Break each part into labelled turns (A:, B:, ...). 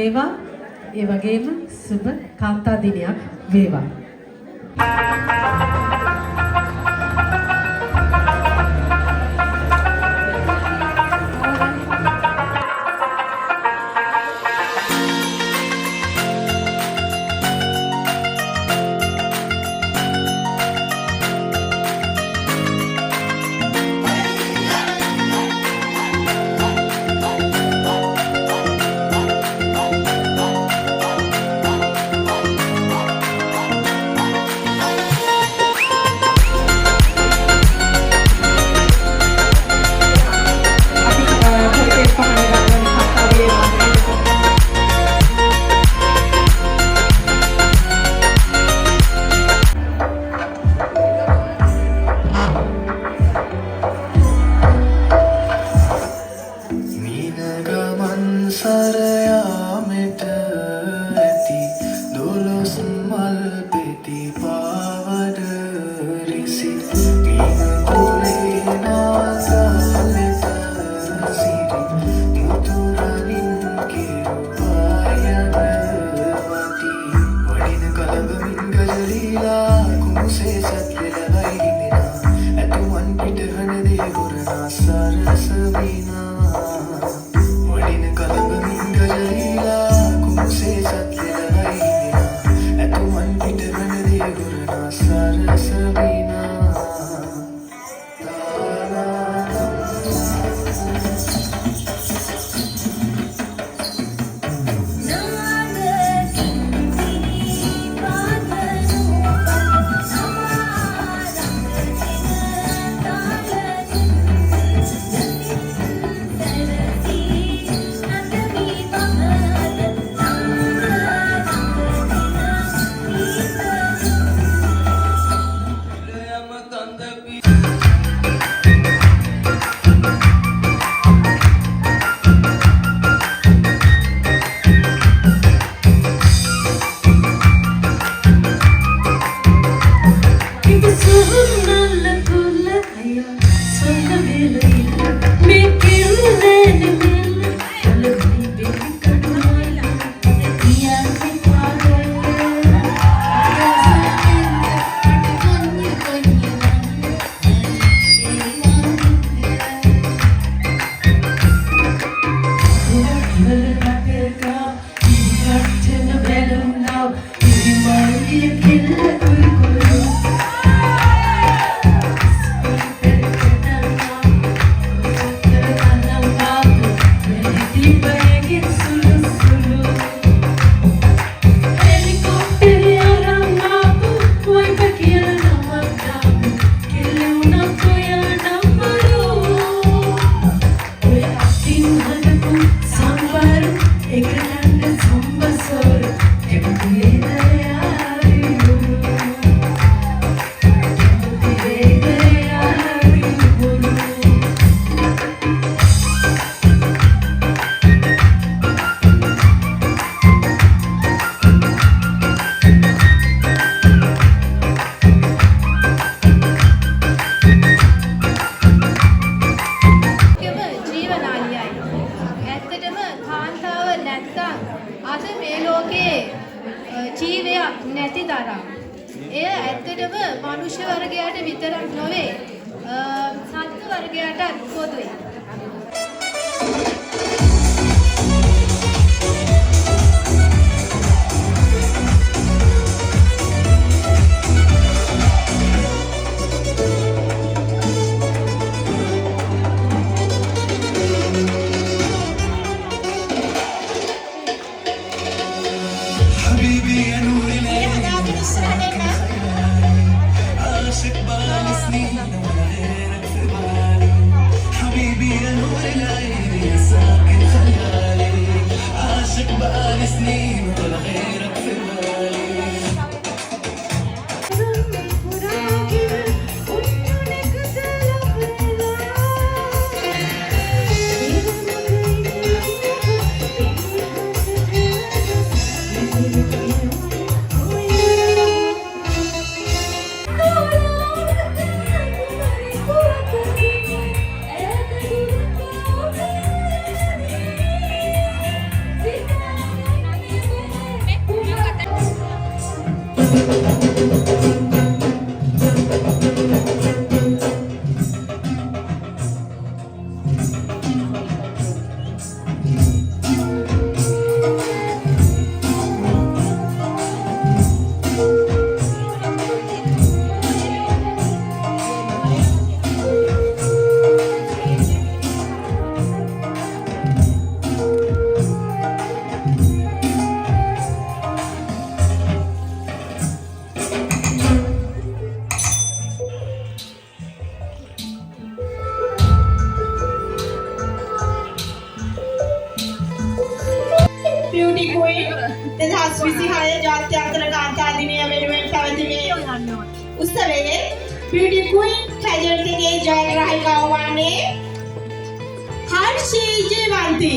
A: වේවා. ඒ වගේම සුබ කාන්තා දිනයක් වේවා.
B: 2026 ජාත්‍යන්තර කාන්තා දිනය වෙනුවෙන් පැවති මේ උත්සවයේ Beauty Queen pageant එකේ ජයග්‍රාහිකාව වන්නේ හර්ෂී ජීවන්ති.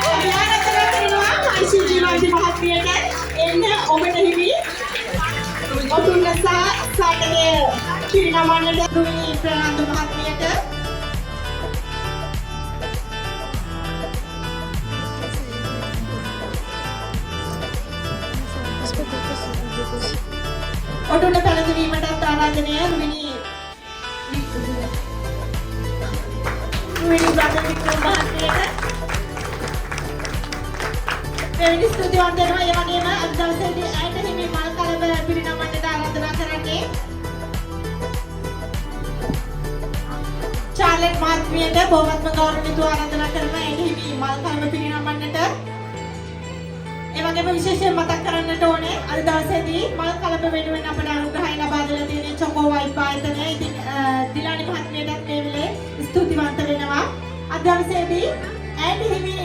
B: අපි ආරාධනා කරනවා හර්ෂී ජීවන්ති මහත්මියට එන්න ඔබට හිමි ඔටුන්න සහ සාටගේ කිරිනමන්නට දුනි ප්‍රනාන්දු මහත්මියට ඔටුන්න පැලඳවීමටත් ආරාධනය රුවිනි බ්‍රදර් වික්‍රම මහත්මියට දෙවෙනි ස්තුතිවන්ත වෙනවා. ඒ වගේම අද දවසේදී ඇයට හිමි මල් කලබ පිරිනමන්නට ආරාධනා කරන්නේ චාර්ලට් මහත්මියට බොහොමත්ම ගෞරවණීය ආරාධනා කරනවා ඇයට හිමි මල් කලබ පිරිනමන්නට. ඒ වගේම විශේෂයෙන් මතක් කරන්නට ඕනේ අද දවසේදී මල් කලබ වෙනුවෙන් අපට අනුග්‍රහය ලබා දෙලා තියෙන චොකෝ වයිප් ආයතනය. ඉතින් දිලානි මහත්මියටත් මේ වෙලේ ස්තුතිවන්ත වෙනවා. අද දවසේදී ඇයට හිමි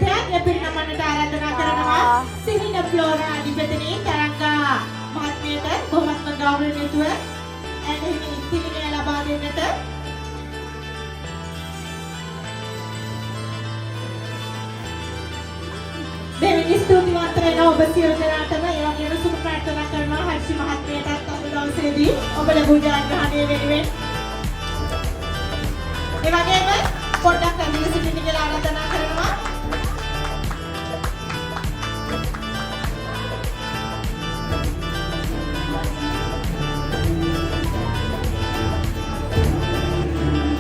B: තෑග්ග පිරිනමන්නට ආරාධනා කරනවා සිහින ෆ්ලෝරා අධිපතිනි තරංගා මහත්මියට බොහොමත්ම ගෞරවණීයව ඇයට හිමි සිහිනය ලබා දෙන්නට. දෙවෙනි ස්තුතිවන්ත වෙනවා ඔබ සියලු දෙනාටම. ඒ වගේම සුබ ප්‍රාර්ථනා කරනවා හර්ෂි මහත්මියටත් අද දවසේදී ඔබ ලැබූ ජයග්‍රහණය වෙනුවෙන්. ඒ වගේම පොඩ්ඩක් ඇඳලා සිටින්න කියලා ආරාධනා කරනවා.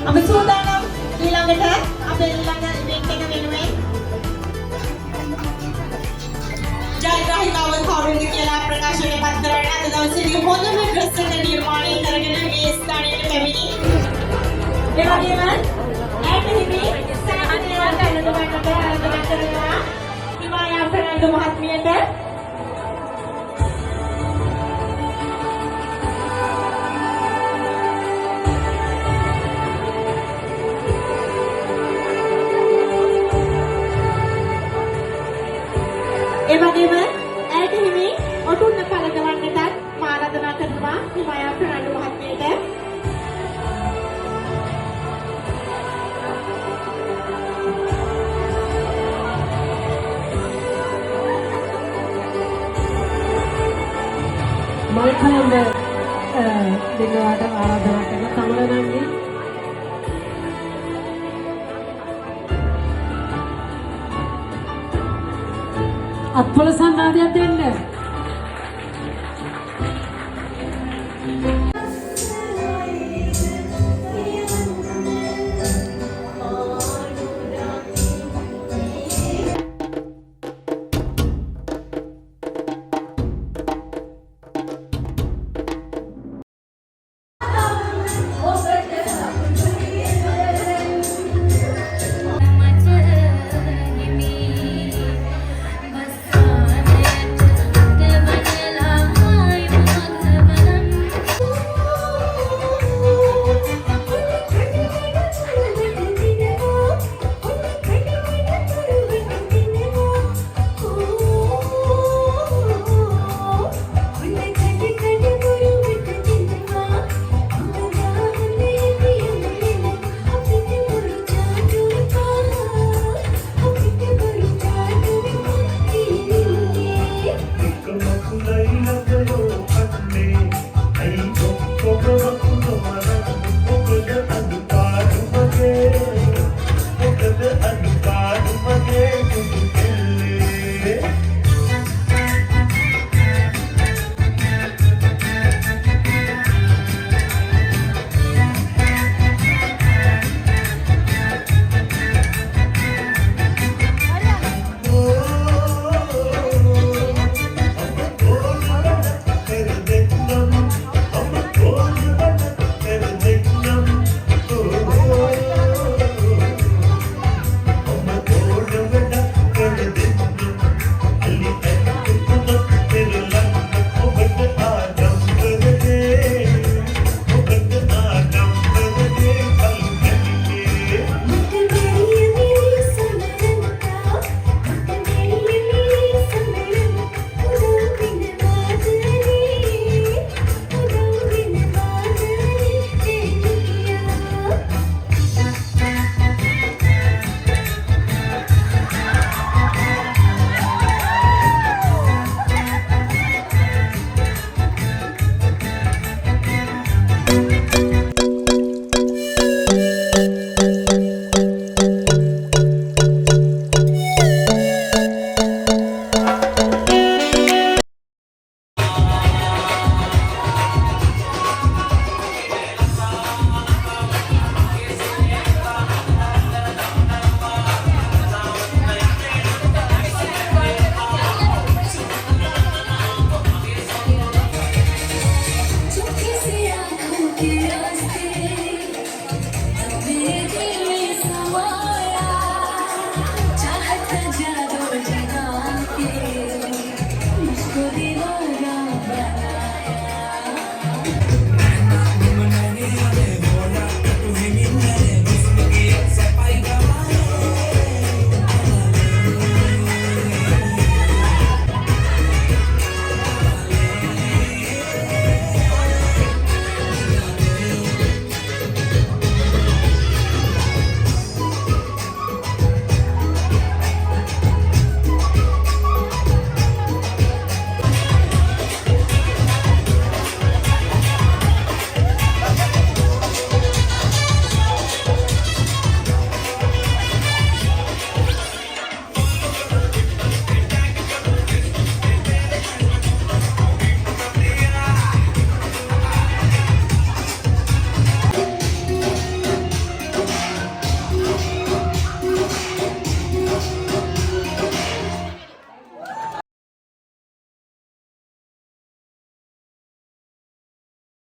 B: අපි සූදානම් ඊළඟට අපේ ඊළඟ ඉවෙන්ට් එක වෙනුවෙන් ජයග්‍රාහිකාව කවුරුද කියලා ප්‍රකාශනය පත් කරන්න අද දවසේදී හොඳම ඩ්‍රෙස් එක නිර්මාණය කරගෙන මේ ස්ථානයට පැමිණි. ඒ වගේම ඇයට හිමි සාමාන්‍යයෙන් දැනුමකට ආරාධනා කරනවා හිමායා ප්‍රනාන්දු මහත්මියට. ඒ වගේම ඇයට හිමි ඔටුන්න පළඳවන්නටත් ආරාධනා කරනවා හිමායා ප්‍රනාන්දු මහත්මියට.
A: මල් කලඹ දෙනවාට ආරාධනා කරන කමලනන්දි අත්පොල සන්නාදියක් දෙන්න.